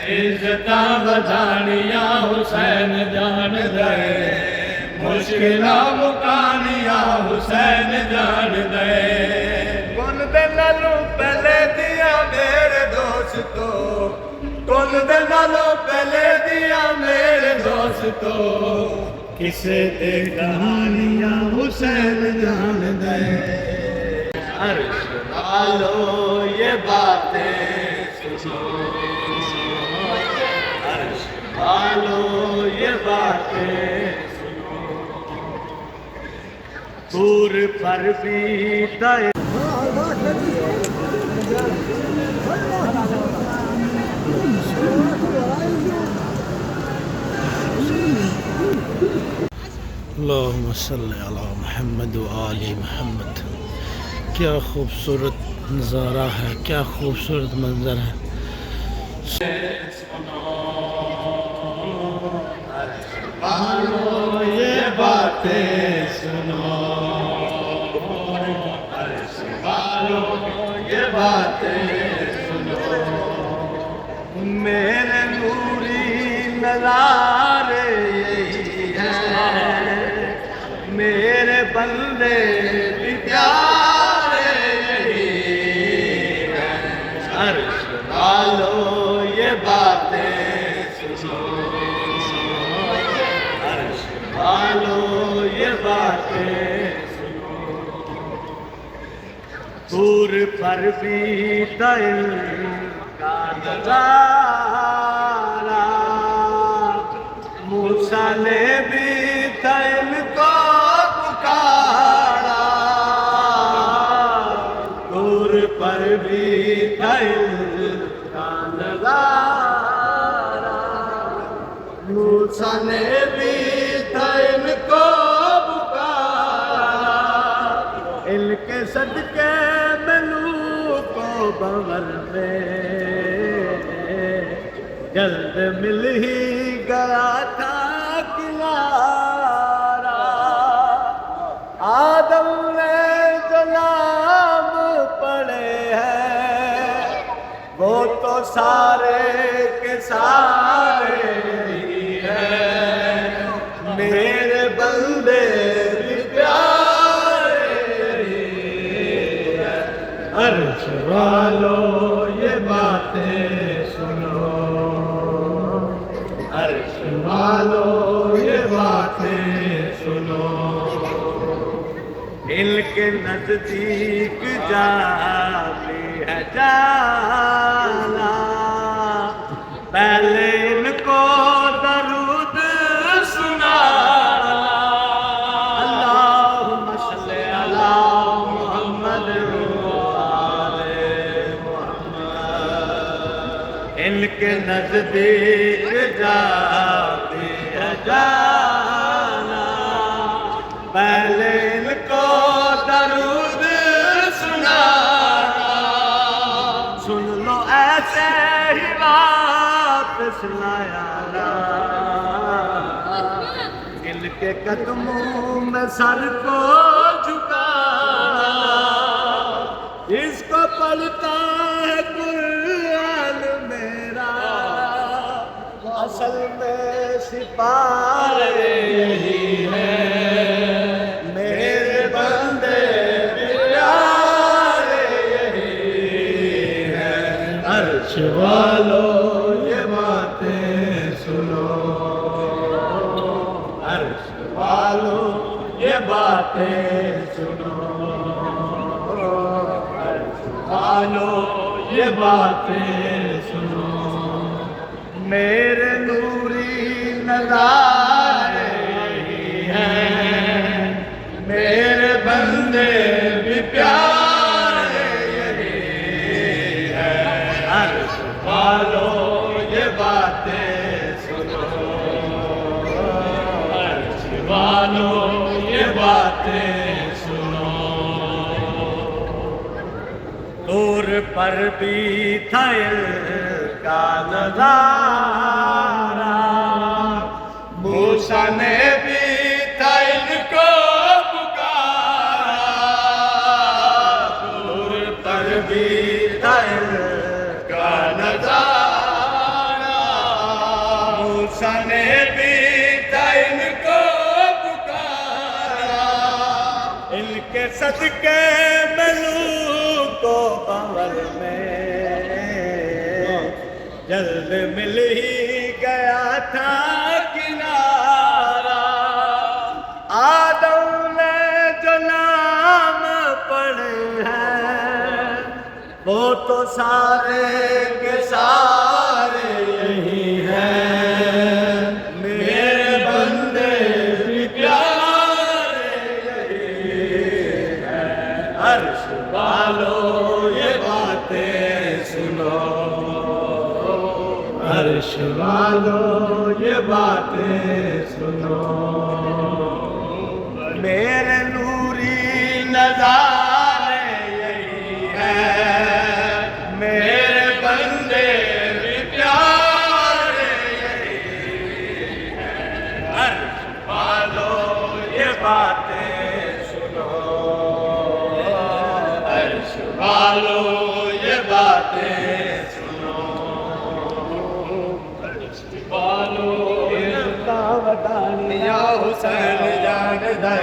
इज्जता बधानिया हुसैन जान दे, मुश्किलां मुकानिया हुसैन जान दे। कुल दे नालों पहले दिया मेरे दोस्तों, कुल दे नालों पहले दिया मेरे दोस्तों, किसे ते कहानियां हुसैन जान दे। अर्श वालो ये बातें सुनो, अर्श वालो ये बातें सुनो, दूर पर भी तय अल्लाहुम्मा सल्ली अला मुहम्मद व आले मुहम्मद। क्या खूबसूरत नज़ारा है, क्या खूबसूरत मंजर है। ये बातें सुनो, ये बातें सुनो, मेरे नूरी नज़ारे यही है, मेरे बंदे भी प्यारे यही है। अर्श वालो ये बातें सुनो, अर्श वालो ये बातें सुनो, दूर पर भी दिल का नज़ारा, मूसा ने भी दिल को पुकारा, दूर पर भी दिल का नज़ारा, मूसा ने भी दिल को पुकारा, इनके सदके मैनू को बवर में जल्द मिल ही गया था किनारा। आदम ने जो नाम पढ़े हैं वो तो सारे के सारे ही हैं, मेरे बंदे भी प्यारे ही हैं। अर्श वालो ये बातें सुनो, अर्श वालो ये बातें सुनो, इनके नजदीक जाती है जाना, पहले इनको दरूद सुनाना। अल्लाहुम्मा सल्ली अला मुहम्मद व आले मुहम्मद। इनके नजदीक जाती है जाना, पहले इनको दरूद सुनाना। सुन लो ऐसे ही बात सुनाया ना, इनके कदमों में सर को झुकाना, इसको पढ़ता है कुरान मेरा, असल में सिपाही यही है, मेरे बंदे भी प्यारे यही है। अर्श वालो ये बातें सुनो, अर्श वालो ये बातें सुनो, अर्श वालो ये बातें सुनो, मेरे नूरी नज़ारे यही हैं, मेरे बंदे भी प्यारे यही हैं। अर्श वालो ये बातें सुनो, अर्श वालो ये बातें सुनो, दूर पर भी था का नज़ारा, मूसा ने भी था इनको पुकारा, दूर पर भी था का नज़ारा, ने भी था इनको पुकारा, इनके सदके मिलूं को भंवर में जल्द मिल ही गया था किनारा। आदम ने जो नाम पढ़े हैं वो तो सारे के सारे यही हैं। मेरे बंदे भी प्यारे यही हैं। अर्श वालों ये बातें सुनो, अर्श वालों ये बातें सुनो। मेरे नूरी नज़ारे यही है। मेरे बंदे भी प्यारे यही है। अर्श वालों ये बातें सुनो, अर्श वालों ये बातें सुनो। अर्श वालों ये वदानिया हुसैन जान दे,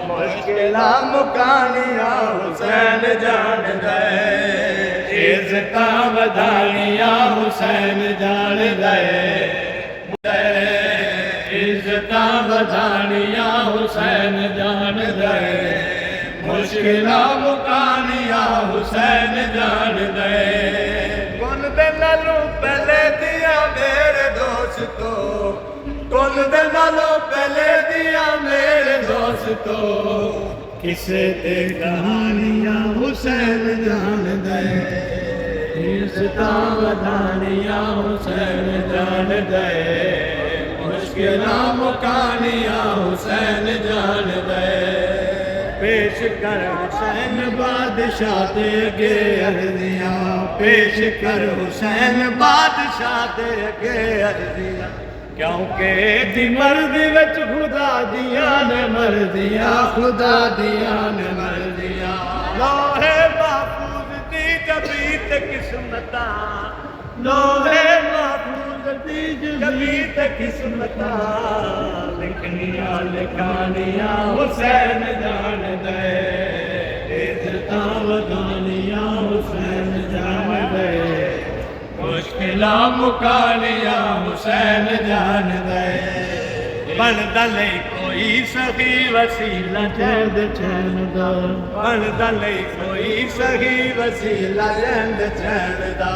मुश्किला मुकानिया हुसैन जान दे। इज़्ज़ता वधानिया हुसैन जान दे, इज़्ज़ता वधानिया हुसैन जान दे। मुश्किला मुकानिया हुसैन जान दे। कौन दे नालों पहले दिया मेरे दोस्तों, कौन दे नालों पहले दिया मेरे दोस्तों। किसे ते कहानियां हुसैन जान दे, इज़्ज़ता वधानिया हुसैन जान दे। मुश्किला मुकानिया हुसैन जान दे। पेश कर हुसैन बादशाह दे अगे अर्जियां, पेश कर हुसैन बादशाह दे अगे अर्जियां। क्योंकि दी मर्जी विच खुदा दियां ने मर्जियां, खुदा दियां ने मर्जियां। लोहे महफूज दी जबीत किस्मतां, लोहे महफूज दी जबीत किस्मतां। लिखनियां लिखानियां हुसैन जान दे, इज़्ज़ता वधानियां हुसैन जान दे। मुश्किला मुकानिया हुसैन जान दे। बनदा लई कोई सही वसीला चैन चैन दा, बनदा लई कोई सही वसीला चैन चैन दा।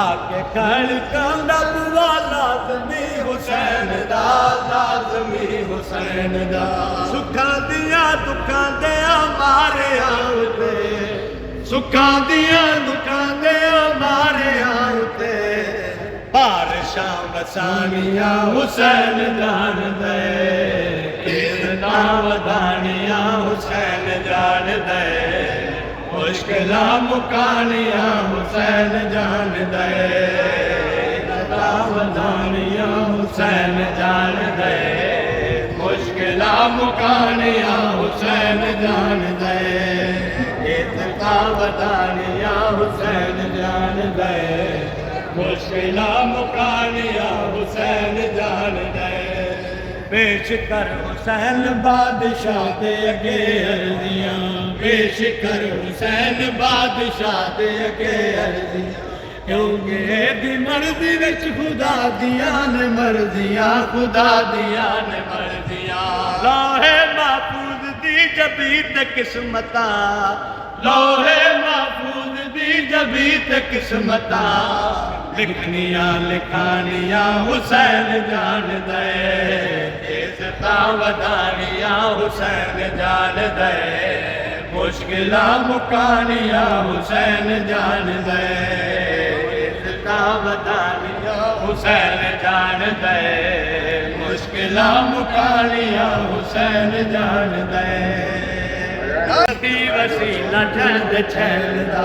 आके खड़कां दा बुआ लाज़मी हुसैन दा, लाज़मी हुसैन दा। सुखां दियां दुखां दे मारे आउते, सुखां दियां दुखां दे मारे आउते। बारिशां वसानियां हुसैन जान दे, इज़्ज़ता वधानियां हुसैन जान दे। मुश्किला मुकानिया हुसैन जान दे, इज़्ज़ता वधानियां हुसैन जान दे। मुश्किला मुकानिया हुसैन जान दे, इज़्ज़ता वधानिया हुसैन जान दे। मुश्किला मुकानिया हुसैन जान दे। पेश कर हुसैन बादशाह दे अगे अर्जियां, पेश कर हुसैन बादशाह दे अगे अर्जियां। क्योंकि दी मर्जी विच खुदा दियां ने मर्जियां, खुदा दियां ने मर्जियां। लोहे महफूज दी जबीत किस्मतां, लोहे महफूज दी जबीत किस्मतां। लिखनियां लिखानियां हुसैन जान दे, इज़्ज़ता वधानियां हुसैन जान दे। मुश्किला मुकानिया हुसैन जान दे, इज़्ज़ता वधानियां हुसैन जान दे। मुश्किला मुकानिया हुसैन जान दे। वसीला चंद छंदा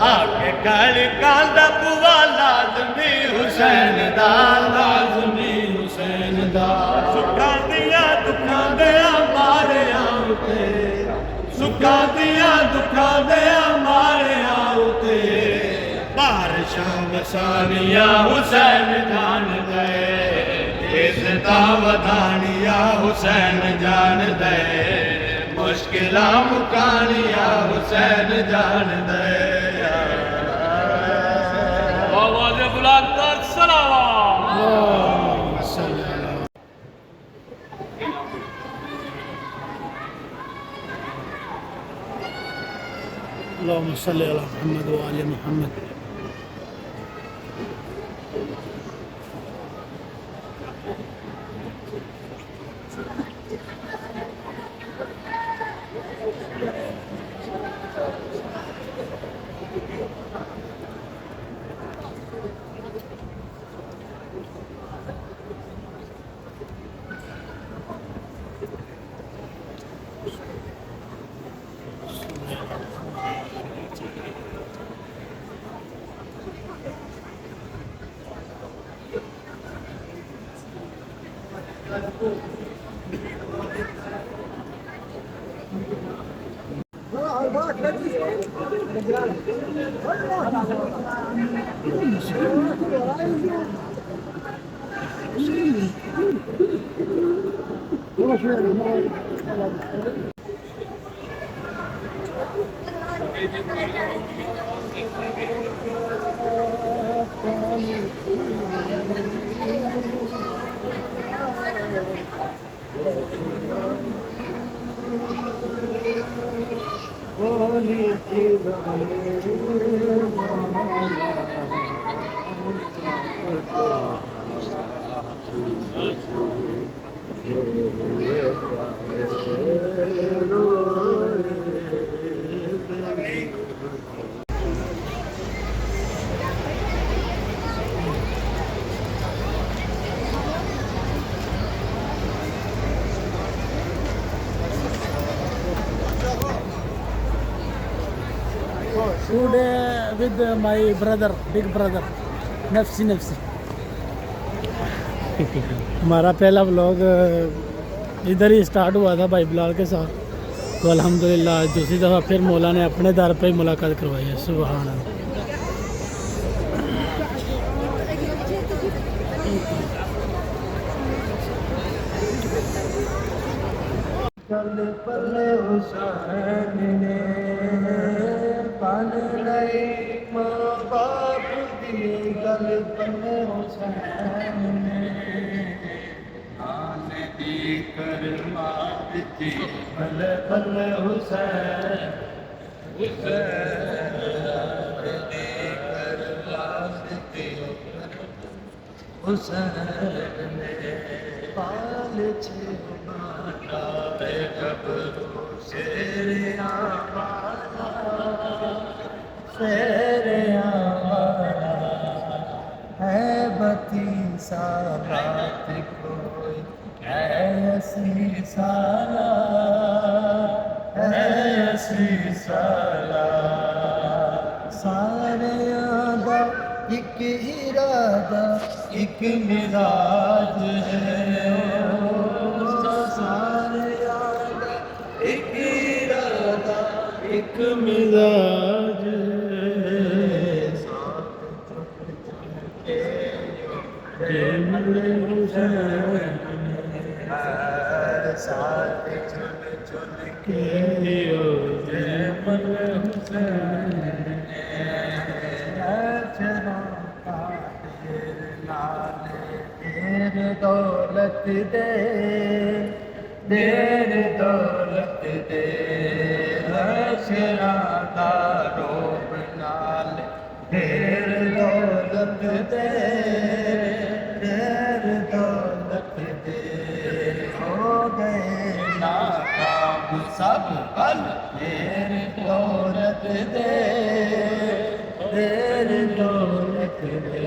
आके खड़कां दा बुआ लाज़मी हुसैन दा, लाज़मी हुसैन दा। सुखां दियां दुखां दे मारे आउते, सुखां दियां दुखां दे मारे आउते। बारिशां वसानियां हुसैन जान दे, इज़्ज़तां वधाणिया हुसैन जान दे मुश्किलां मुकाणिया हुसैन जान दे आवाज़ बुलंद कर सलावत اللهم صل على محمد وآل محمد Today with my brother, big brother, नफसी नफसी हमारा पहला व्लॉग इधर ही स्टार्ट हुआ था भाई बिलाल के साथ, तो अल्हम्दुलिल्लाह आज दूसरी दफ़ा फिर मौला ने अपने दर पे ही मुलाकात करवाई है। सुभान अल्लाह। कल पले हुसैन ने पान लई मां बाप दी कल पले हुसैन ने आने दी करवा दी कल पले हुसैन हुसैन दी करवा दी हुसैन ने पाल छे है बती सारात कोई ऐसी साला ऐसी साला सारे आदा एक इरादा एक मिजाज है एक मिजाज साथ चुन चुन के दौलत दे देर दौलत दे शरादा रोब नाल देर दौलत दे देर दौलत दे हो गए नाकाम सब बल देर दौलत दे देर दौलत दे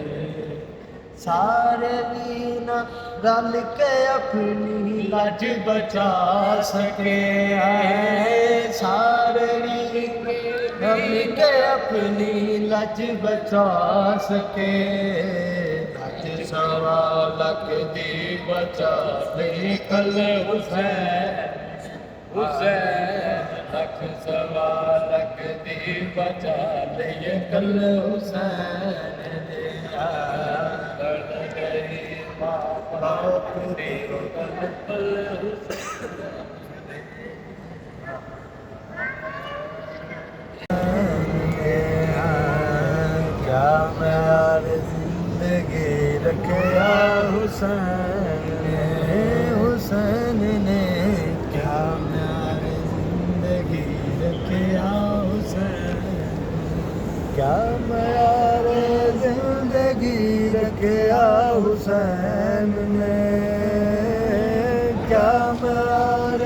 सारे वीना रल के अपनी लाज बचा सके आए सारे वीना रल के अपनी लाज बचा सके लाज सवा लख दी बचा ले कल हुसैन हुसैन लख सवा लख दी बचा ले कल हुसैन तेरे पल पल हुसैन क्या प्यार जिंदगी रखया हुसैन ने, हुसैन ने क्या प्यार जिंदगी रखया हुसैन, क्या प्यार जिंदगी रखया हुसैन ने, क्या प्यार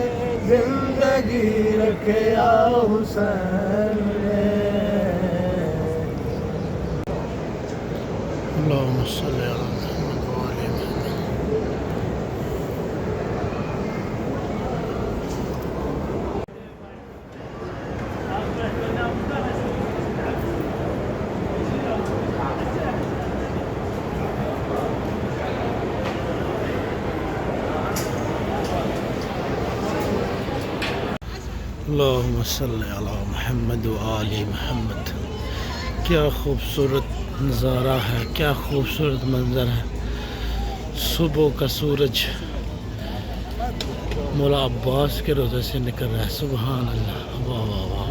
जिंदगी रखया हुसैन ने। अल्लाहुम्मा सल्ली अला मुहम्मद व आले मुहम्मद। अल्लाहुम्मा सल्ली अला मुहम्मद व आले मुहम्मद। क्या खूबसूरत नज़ारा है, क्या खूबसूरत मंज़र है। सुबह का सूरज मौला अब्बास के रोज़े से निकल रहा है। सुबहान अल्लाह, वाह वाह वाह।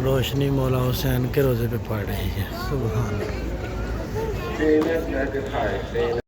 रोशनी मौला हुसैन के रोज़े पे पड़ रही है। सुबहान अल्लाह।